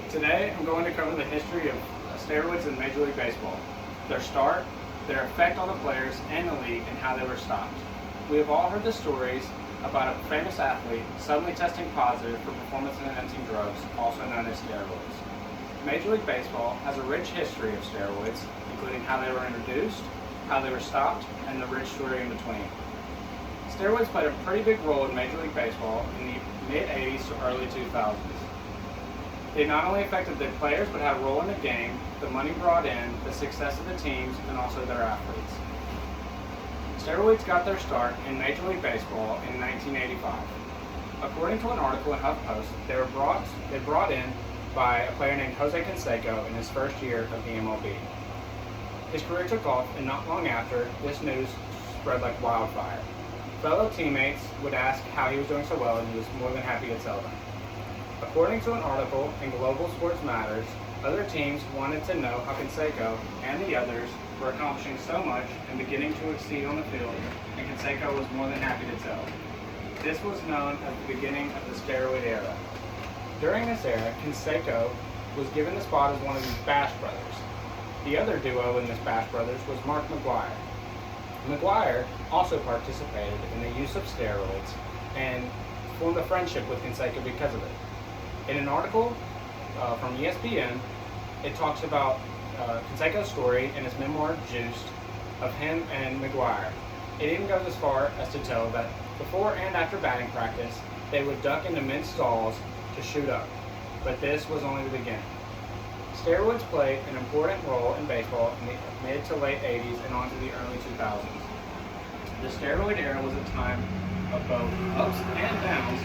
Today, I'm going to cover the history of steroids in Major League Baseball, their start, their effect on the players and the league, and how they were stopped. We have all heard the stories about a famous athlete suddenly testing positive for performance-enhancing drugs, also known as steroids. Major League Baseball has a rich history of steroids, including how they were introduced, how they were stopped, and the rich story in between. Steroids played a pretty big role in Major League Baseball in the mid-'80s to early 2000s. They not only affected the players, but had a role in the game, the money brought in, the success of the teams, and also their athletes. Steroids got their start in Major League Baseball in 1985. According to an article in HuffPost, they were brought in by a player named Jose Canseco in his first year of the MLB. His career took off, and not long after, this news spread like wildfire. Fellow teammates would ask how he was doing so well, and he was more than happy to tell them. According to an article in Global Sports Matters, other teams wanted to know how Canseco and the others were accomplishing so much and beginning to exceed on the field, and Canseco was more than happy to tell. This was known as the beginning of the steroid era. During this era, Canseco was given the spot as one of the Bash brothers. The other duo in this Bash brothers was Mark McGwire. McGwire also participated in the use of steroids and formed a friendship with Canseco because of it. In an article from ESPN, it talks about Canseco's story in his memoir, Juiced, of him and McGwire. It even goes as far as to tell that before and after batting practice, they would duck into men's stalls to shoot up. But this was only the beginning. Steroids played an important role in baseball in the mid to late 80s and on to the early 2000s. The steroid era was a time of both ups and downs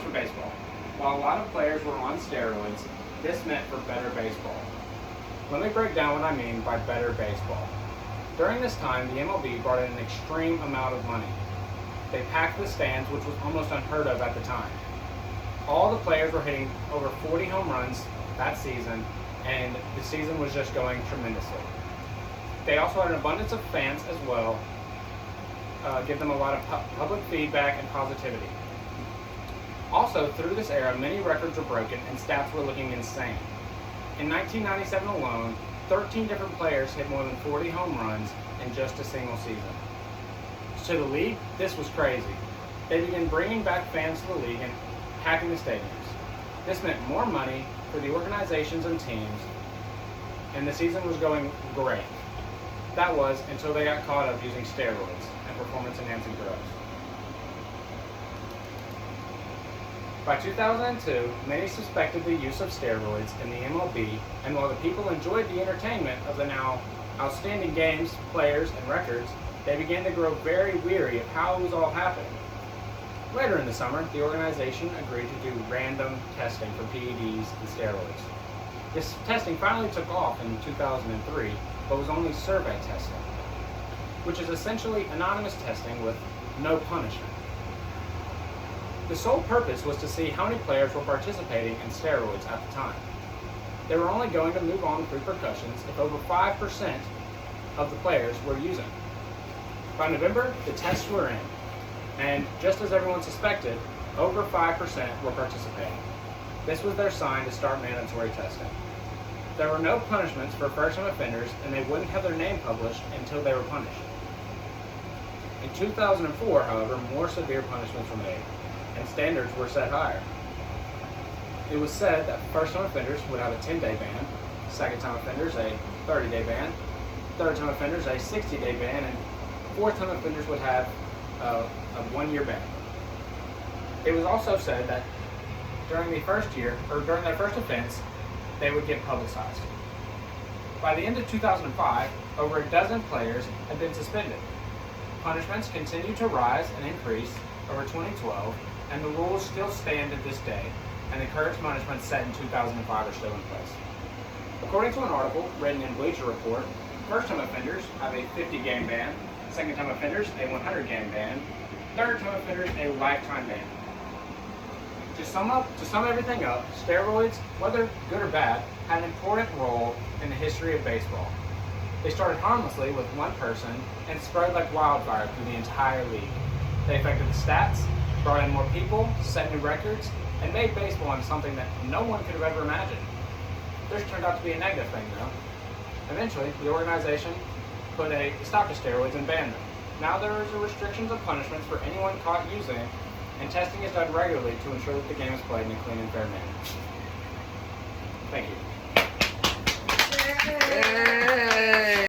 for baseball. While a lot of players were on steroids, this meant for better baseball. Let me break down what I mean by better baseball. During this time, the MLB brought in an extreme amount of money. They packed the stands, which was almost unheard of at the time. All the players were hitting over 40 home runs that season, and the season was just going tremendously. They also had an abundance of fans as well, give them a lot of public feedback and positivity. Also, through this era, many records were broken and stats were looking insane. In 1997 alone, 13 different players hit more than 40 home runs in just a single season. To the league, this was crazy. They began bringing back fans to the league and packing the stadiums. This meant more money for the organizations and teams, and the season was going great. That was until they got caught up using steroids and performance-enhancing drugs. By 2002, many suspected the use of steroids in the MLB, and while the people enjoyed the entertainment of the now outstanding games, players, and records, they began to grow very weary of how it was all happening. Later in the summer, the organization agreed to do random testing for PEDs and steroids. This testing finally took off in 2003, but was only survey testing, which is essentially anonymous testing with no punishment. The sole purpose was to see how many players were participating in steroids at the time. They were only going to move on with repercussions if over 5% of the players were using. By November, the tests were in, and just as everyone suspected, over 5% were participating. This was their sign to start mandatory testing. There were no punishments for first-time offenders, and they wouldn't have their name published until they were punished. In 2004, however, more severe punishments were made, and standards were set higher. It was said that first-time offenders would have a 10-day ban, second-time offenders a 30-day ban, third-time offenders a 60-day ban, and fourth-time offenders would have a 1-year ban. It was also said that during their first offense, they would get publicized. By the end of 2005, over a dozen players had been suspended. Punishments continued to rise and increase over 2012, and the rules still stand to this day, and the current punishments set in 2005 are still in place. According to an article written in Bleacher Report, first-time offenders have a 50-game ban, second-time offenders a 100-game ban, third-time offenders a lifetime ban. To sum everything up, steroids, whether good or bad, had an important role in the history of baseball. They started harmlessly with one person and spread like wildfire through the entire league. They affected the stats, brought in more people, set new records, and made baseball into something that no one could have ever imagined. This turned out to be a negative thing, though. Eventually, the organization put a stop to steroids and banned them. Now there is restrictions of punishments for anyone caught using, and testing is done regularly to ensure that the game is played in a clean and fair manner. Thank you. Yay!